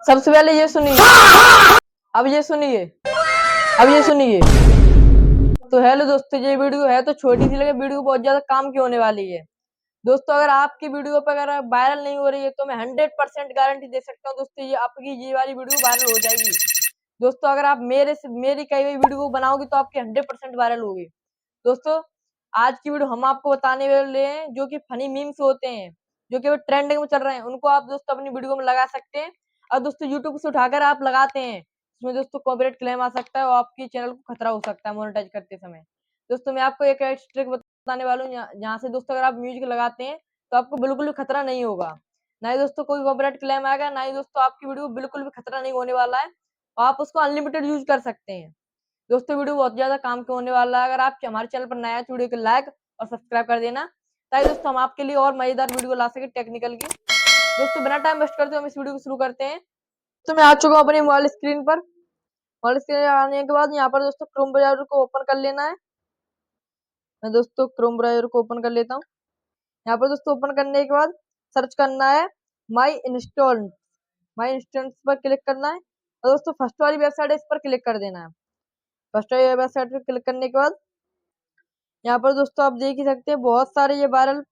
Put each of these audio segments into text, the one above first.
सबसे पहले ये सुनिए, अब ये सुनिए, अब ये सुनिए। तो हेलो दोस्तों, ये वीडियो है तो छोटी सी लगे, वीडियो बहुत ज्यादा काम की होने वाली है। दोस्तों अगर आपकी वीडियो पर अगर वायरल नहीं हो रही है तो मैं 100% गारंटी दे सकता हूँ दोस्तों, ये आपकी ये वाली वीडियो वायरल हो जाएगी। दोस्तों अगर आप मेरी कही हुई वीडियो को बनाओगे तो आपकी 100% वायरल होगी। दोस्तों आज की वीडियो हम आपको बताने वाले हैं जो कि फनी मीम्स होते हैं, जो कि ट्रेंडिंग में चल रहे हैं, उनको आप दोस्तों अपनी वीडियो में लगा सकते हैं। और दोस्तों यूट्यूब से उठाकर आप लगाते हैं, इसमें दोस्तों कॉपीराइट क्लेम आ सकता है और आपकी चैनल को खतरा हो सकता है मोनेटाइज करते समय। दोस्तों मैं आपको एक ट्रिक बताने वाला हूँ जहाँ से दोस्तों अगर आप म्यूजिक लगाते हैं तो आपको बिल्कुल भी खतरा नहीं होगा, ना ही दोस्तों कोई कॉपीराइट क्लेम आएगा, ना ही दोस्तों आपकी वीडियो बिल्कुल भी खतरा नहीं होने वाला है और आप उसको अनलिमिटेड यूज कर सकते हैं। दोस्तों वीडियो बहुत ज्यादा काम के होने वाला है। अगर आप हमारे चैनल पर नया है तो वीडियो को लाइक और सब्सक्राइब कर देना, ताकि दोस्तों हम आपके लिए और मजेदार वीडियो ला सके टेक्निकल की। दोस्तों बिना टाइम वेस्ट करते हुए हम इस वीडियो को शुरू करते हैं। तो मैं आ चुका हूँ अपनी मोबाइल स्क्रीन पर। मोबाइल स्क्रीन आने के बाद यहाँ पर दोस्तों क्रोम ब्राउजर को ओपन कर लेना है। मैं दोस्तों क्रोम ब्राउजर को ओपन कर लेता हूँ। यहाँ पर दोस्तों ओपन करने के बाद सर्च करना है माई इंस्टॉल, माई इंस्टेंस पर क्लिक करना है और दोस्तों फर्स्ट वाली वेबसाइट है इस पर क्लिक कर देना है। फर्स्ट वाली वेबसाइट पर क्लिक करने के बाद यहाँ पर दोस्तों आप देख ही सकते हैं बहुत सारे ये वायरल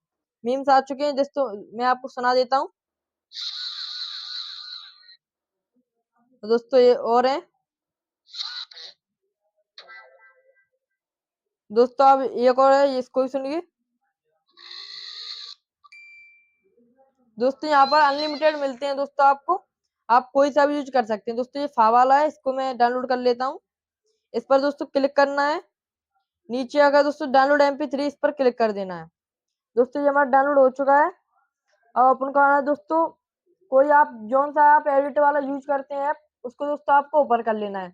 मीम्स आ चुके हैं। दोस्तों मैं आपको सुना देता हूँ। तो दोस्तों ये और है, दोस्तों आप एक और है, इसको भी सुनिए। दोस्तों यहाँ पर अनलिमिटेड मिलते हैं दोस्तों आपको, आप कोई सा भी यूज कर सकते हैं। दोस्तों ये फा वाला है, इसको मैं डाउनलोड कर लेता हूँ। इस पर दोस्तों क्लिक करना है, नीचे अगर दोस्तों डाउनलोड MP3 इस पर क्लिक कर देना है। दोस्तों ये हमारा डाउनलोड हो चुका है। अब अपन को आना है दोस्तों, कोई आप जौन सा आप एडिट वाला यूज करते हैं ऐप, उसको दोस्तों आपको ओपन कर लेना है।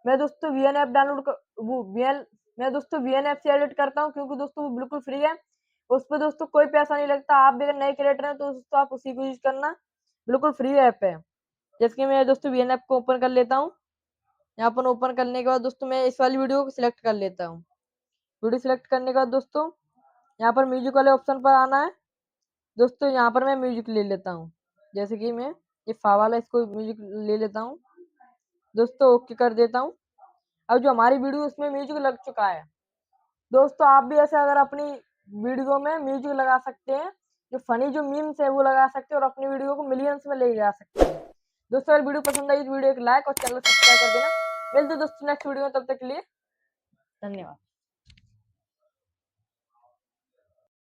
मैं दोस्तों वीएन ऐप डाउनलोड कर वो वीएन मैं दोस्तों वीएन ऐप से एडिट करता हूँ, क्योंकि दोस्तों वो बिल्कुल फ्री है, उस पर दोस्तों कोई पैसा नहीं लगता। आप भी अगर नए क्रिएटर हैं तो दोस्तों आप उसी को यूज करना, बिल्कुल फ्री ऐप है। जैसे कि मैं दोस्तों वीएन ऐप को ओपन कर लेता हूँ। यहाँ पर ओपन करने के बाद दोस्तों मैं इस वाली वीडियो को सिलेक्ट कर लेता हूँ। वीडियो सिलेक्ट करने के बाद दोस्तों यहाँ पर म्यूजिक वाले ऑप्शन पर आना है। दोस्तों यहाँ पर मैं म्यूजिक ले लेता हूँ, जैसे कि मैं ये फा वाला इसको म्यूजिक ले लेता हूँ। दोस्तों ओके कर देता हूँ। अब जो हमारी वीडियो उसमें म्यूजिक लग चुका है। दोस्तों आप भी ऐसे अगर अपनी वीडियो में म्यूजिक लगा सकते हैं, जो फनी जो मीम्स है वो लगा सकते हैं और अपनी वीडियो को मिलियंस में ले जा सकते हैं। दोस्तों अगर वीडियो पसंद आई तो वीडियो को लाइक और चैनल सब्सक्राइब कर देना। मिलते हैं दोस्तों नेक्स्ट वीडियो में, तब तक के लिए धन्यवाद।